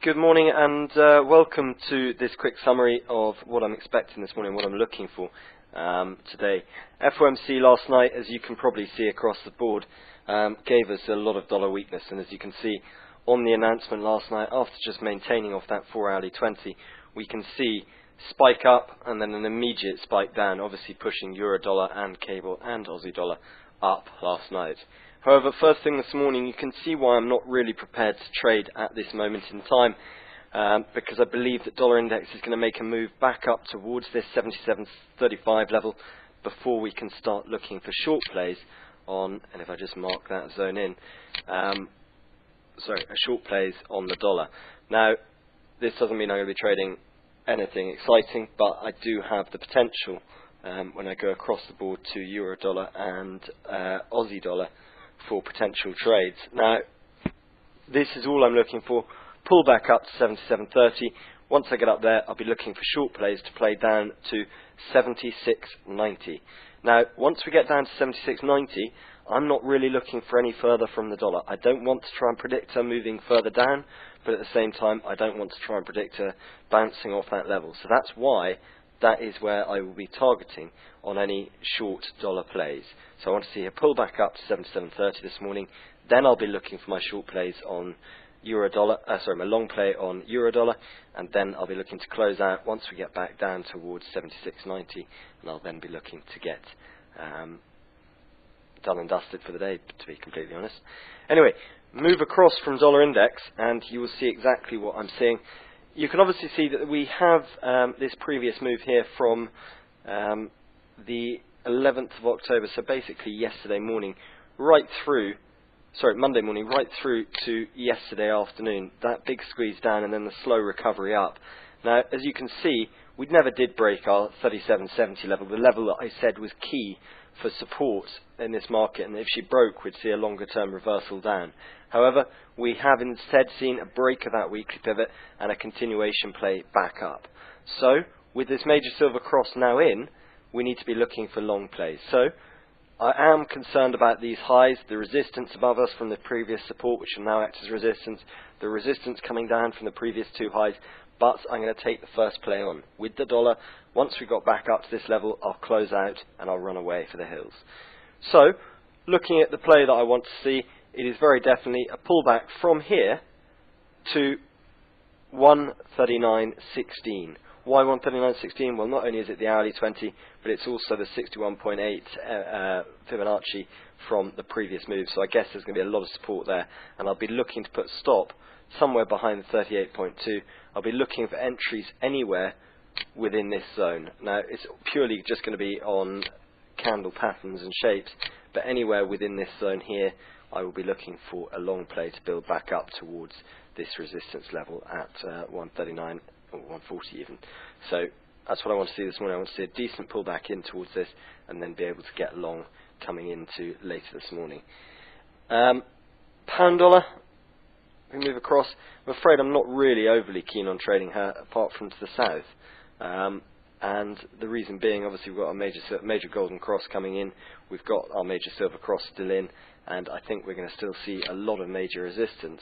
Good morning and welcome to this quick summary of what I'm expecting this morning, what I'm looking for today. FOMC last night, as you can probably see across the board, gave us a lot of dollar weakness, and as you can see on the announcement last night, after just maintaining off that 4-hourly 20, we can see spike up and then an immediate spike down, obviously pushing euro dollar and cable and Aussie dollar up last night. However, first thing this morning, you can see why I'm not really prepared to trade at this moment in time, because I believe that dollar index is going to make a move back up towards this 77.35 level before we can start looking for short plays on, and if I just mark that zone in, short plays on the dollar. Now, this doesn't mean I'm going to be trading anything exciting, but I do have the potential when I go across the board to euro dollar and Aussie dollar for potential trades. Now, this is all I'm looking for. Pull back up to 77.30. Once I get up there, I'll be looking for short plays to play down to 76.90. Now, once we get down to 76.90, I'm not really looking for any further from the dollar. I don't want to try and predict her moving further down, but at the same time, I don't want to try and predict her bouncing off that level. So that's why that is where I will be targeting on any short dollar plays. So I want to see a pull back up to 77.30 this morning. Then I'll be looking for my short plays on euro dollar, my long play on euro dollar, and then I'll be looking to close out once we get back down towards 76.90, and I'll then be looking to get done and dusted for the day, to be completely honest. Anyway, move across from dollar index, and you will see exactly what I'm seeing. You can obviously see that we have this previous move here from the 11th of October, so basically yesterday morning, Monday morning, right through to yesterday afternoon. That big squeeze down and then the slow recovery up. Now, as you can see, we never did break our 37.70 level, the level that I said was key for support in this market, and if she broke, we'd see a longer term reversal down. However, we have instead seen a break of that weekly pivot and a continuation play back up. So, with this major silver cross now in, we need to be looking for long plays. So, I am concerned about these highs, the resistance above us from the previous support, which will now act as resistance, the resistance coming down from the previous two highs, but I'm going to take the first play on with the dollar. Once we got back up to this level, I'll close out and I'll run away for the hills. So, looking at the play that I want to see, it is very definitely a pullback from here to 139.16. Why 139.16? Well, not only is it the hourly 20, but it's also the 61.8 Fibonacci from the previous move. So I guess there's going to be a lot of support there, and I'll be looking to put stop somewhere behind the 38.2. I'll be looking for entries anywhere within this zone. Now, it's purely just going to be on candle patterns and shapes, but anywhere within this zone here, I will be looking for a long play to build back up towards this resistance level at 139 or 140 even. So that's what I want to see this morning. I want to see a decent pullback in towards this and then be able to get long coming into later this morning. Pound dollar, we move across. I'm afraid I'm not really overly keen on trading her apart from to the south. And the reason being, obviously, we've got a major golden cross coming in. We've got our major silver cross still in, and I think we're going to still see a lot of major resistance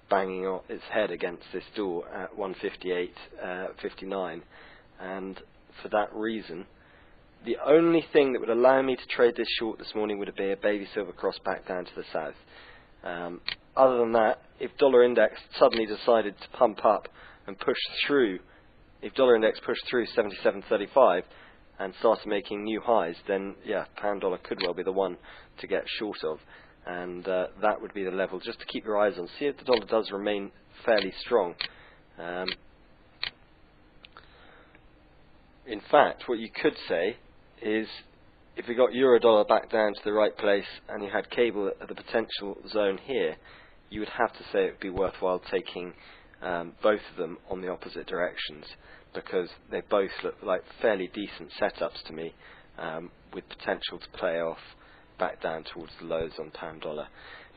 banging on its head against this door at 158.59. And for that reason, the only thing that would allow me to trade this short this morning would be a baby silver cross back down to the south. Other than that, if dollar index suddenly decided to pump up and push through, if dollar index pushed through 77.35 and started making new highs, then yeah, pound dollar could well be the one to get short of, and that would be the level just to keep your eyes on. See if the dollar does remain fairly strong. In fact, what you could say is, if we got euro dollar back down to the right place and you had cable at the potential zone here, you would have to say it would be worthwhile taking both of them on the opposite directions, because they both look like fairly decent setups to me, with potential to play off back down towards the lows on pound dollar.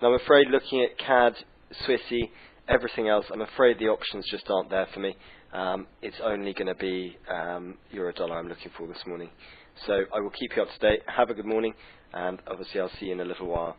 Now, I'm afraid looking at CAD, Swissy, everything else, I'm afraid the options just aren't there for me. It's only going to be euro dollar I'm looking for this morning. So I will keep you up to date. Have a good morning, and obviously I'll see you in a little while.